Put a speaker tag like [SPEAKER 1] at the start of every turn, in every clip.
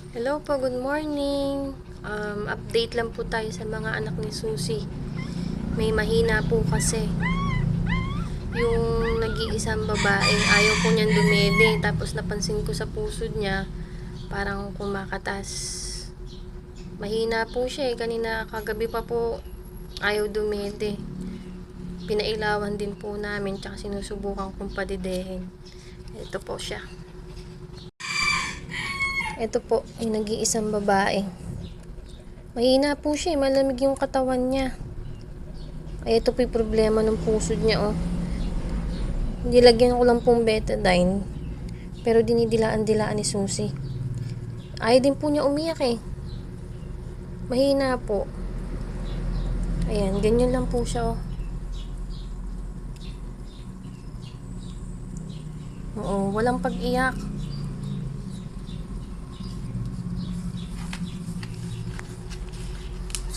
[SPEAKER 1] Hello po, good morning. Update lang po tayo sa mga anak ni Susie. May mahina po kasi. Yung nag-iisang babae, ayaw po niyang dumede. Tapos napansin ko sa pusod niya, parang kumakatas. Mahina po siya eh. Kanina kagabi pa po, ayaw dumede. Pinailawan din po namin, tsaka sinusubukan kong padidehin. Ito po siya. Ito po, yung nag-iisang babae. Mahina po siya, malamig yung katawan niya. Ay, ito po yung problema ng pusod niya, oh. Nilagyan ko lang pong betadine, pero dinidilaan-dilaan ni Susie. Ayaw din po niya umiyak eh. Mahina po. Ayan, ganyan lang po siya, oh. Oo, walang pag-iyak.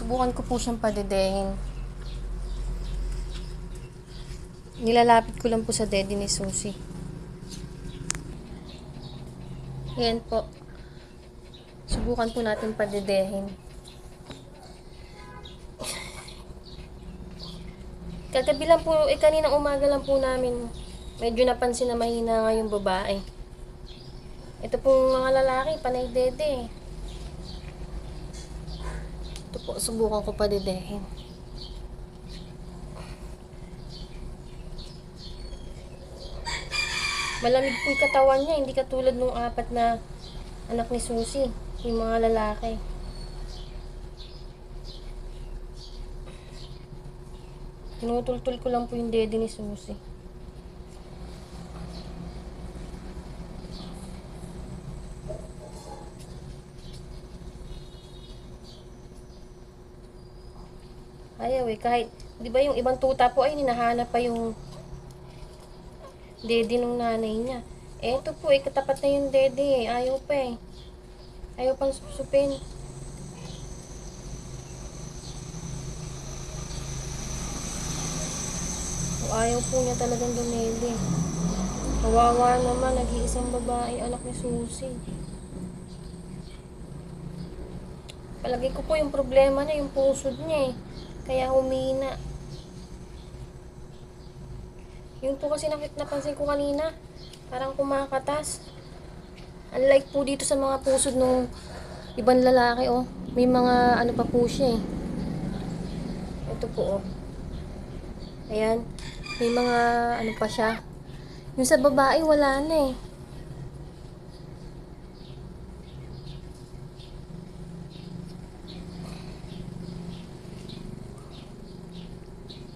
[SPEAKER 1] Subukan ko po siyang padidehin. Nilalapit ko lang po sa daddy ni Susie. Ayan po. Subukan po natin padidehin. Kagabi lang po, kaninang umaga lang po namin medyo napansin na mahina nga yung babae. Ito pong mga lalaki, panay dede. Ito po, subukan ko padidehin. Malamig po yung katawan niya, hindi katulad nung apat na anak ni Susie, yung mga lalaki. Tinutultul ko lang po yung dede ni Susie. Ayaw eh, kahit, di ba yung ibang tuta po ay hinahanap pa yung dede nung nanay niya. Eto po eh, katapat na yung dede eh, ayaw pa eh. Ayaw pang supsupin. Ayaw po niya talagang dumede. Kawawa naman, nag-iisang babae, anak ni Susie. Palagi ko po yung problema niya, yung pusod niya eh. Kaya humina. Yun po kasi napansin ko kanina, parang kumakatas. Unlike po dito sa mga pusod nung ibang lalaki, oh. May mga ano pa po siya eh. Ito po, oh. Ayan. May mga ano pa siya. Yung sa babae, wala na eh.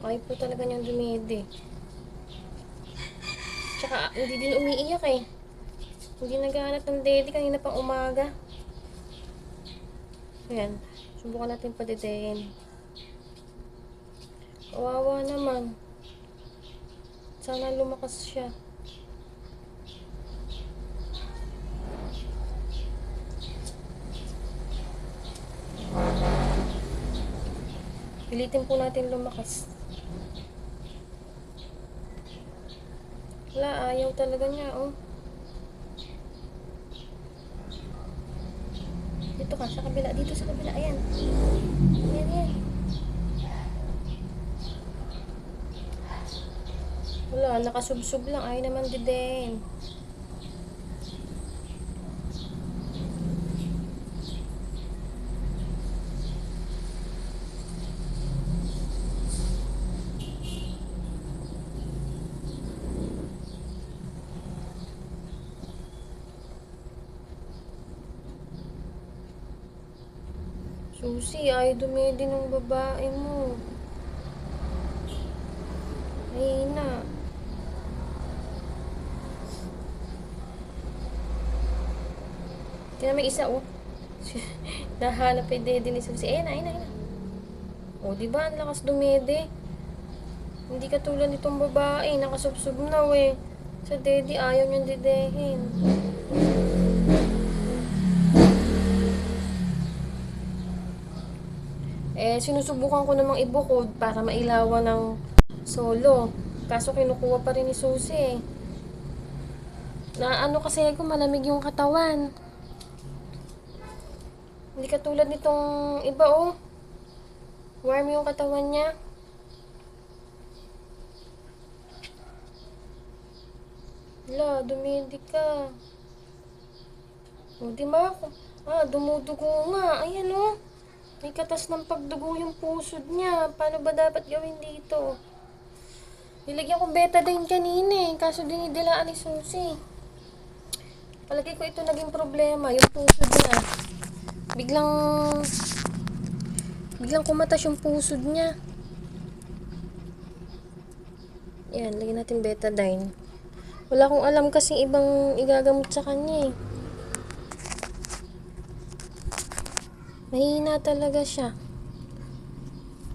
[SPEAKER 1] Ay po talaga niyang dumede. Tsaka, hindi din umiiyak eh. Hindi naghahanap ng daddy kanina pang umaga. Ayan. Subukan natin padidehin. Kawawa naman. Sana lumakas siya. Pilitin po natin lumakas. Wala, ayaw talaga niya, oh. Dito ka, sa kabila. Dito sa kabila, ayan. Ayan, ayan. Wala, nakasubsob lang. Ayaw naman didehin. Susie, ayaw dumedi ng babae mo. Mahina. Tingnan may isa, oh. Nahanap yung dede ni Susie. Ayan, ayan, ayan. O, diba? Ang lakas dumede. Hindi katulad nitong babae. Nakasubsob na, we. Sa dede, ayaw niyang dedehin. Eh, sinusubukan ko namang ibukod para mailawan ng solo. Kaso kinukuha pa rin ni Susie. Na ano kasi ko, malamig yung katawan. Hindi katulad nitong iba, oh. Warm yung katawan niya. Hala, dumidi ka. O, di ba? Dumudugo nga. Ayan, oh. May katas ng pagdugo yung pusod niya. Paano ba dapat gawin dito? Nilagyan ko betadine kanina, kaso dinidilaan ni Susie. Palagi ko ito naging problema, yung pusod niya. Biglang kumatas yung pusod niya. Yan, lagyan natin betadine. Wala akong alam kasi ibang igagamot sa kanya, eh. Mahina talaga siya.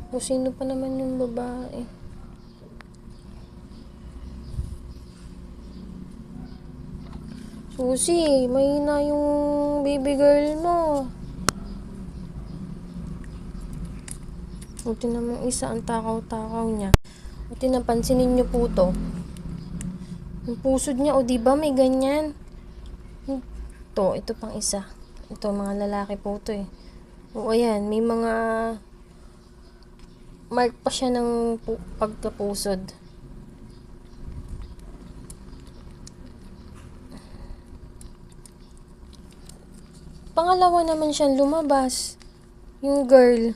[SPEAKER 1] O sino pa naman yung babae? Susie, mahina yung baby girl mo. Buti naman isa, ang takaw-takaw niya. Buti napansinin niyo po to. Yung pusod niya, o diba may ganyan? Ito pang isa. Ito, mga lalaki po to, eh. O ayan, may mga mark pa siya ng pagkapusod. Pangalawa naman siyang lumabas. Yung girl.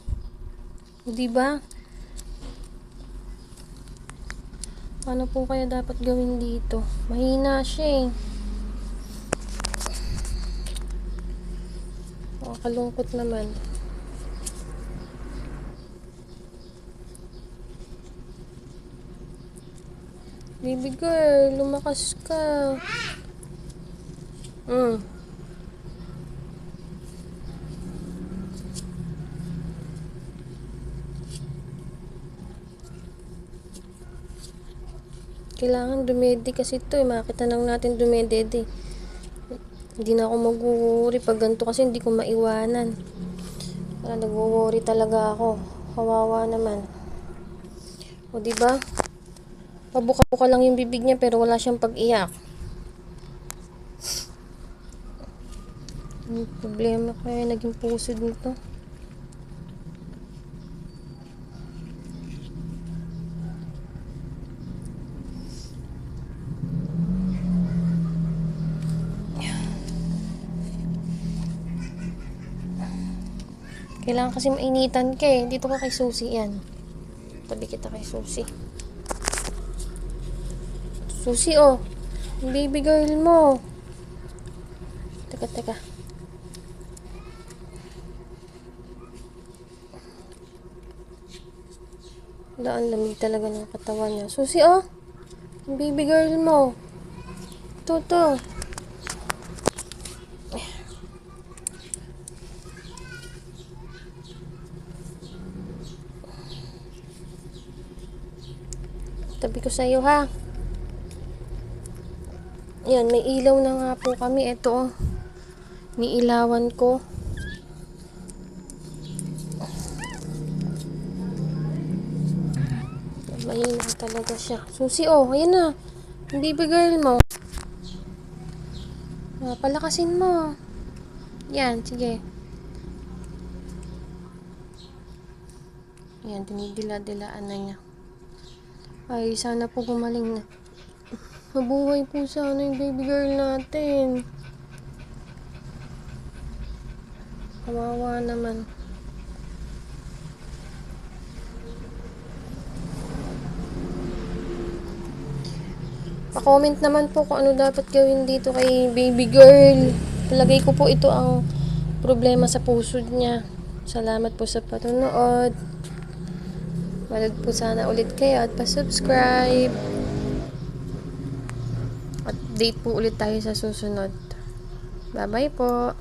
[SPEAKER 1] O diba? Ano po kaya dapat gawin dito? Mahina siya, eh. Kalungkot naman. Baby girl, lumakas ka. Kailangan dumedi kasi ito, eh. Makita lang natin dumedede. Hindi na ako mag-worry pag ganito kasi hindi ko maiwanan. Wala, nag-worry talaga ako. Kawawa naman. O diba? Pabuka-buka lang yung bibig niya pero wala siyang pag-iyak. Ang problema kaya naging pusod nito. Kailangan kasi mainitan ka, eh. Dito ka kay Susie, yan. Tabi kita kay Susie. Susie, oh. Yung baby girl mo. Teka. Wala, ang lamig talaga ng katawan niya. Susie, oh. Yung baby girl mo. Ito. Tabi ko sa'yo, ha. Yan, may ilaw na nga po kami. Ito, oh. Niilawan ko. Mahina talaga siya. Susie, oh. Ayan na. Yung baby girl mo. Palakasin mo. Yan, sige. Yan, dinidila-dilaan na niya. Ay, sana po gumaling na. Mabuhay po sana yung baby girl natin. Kawawa naman. Pa-comment naman po kung ano dapat gawin dito kay baby girl. Palagay ko po ito ang problema sa pusod niya. Salamat po sa patunood. Manood po sana ulit kayo at pa-subscribe. Update po ulit tayo sa susunod. Bye-bye po.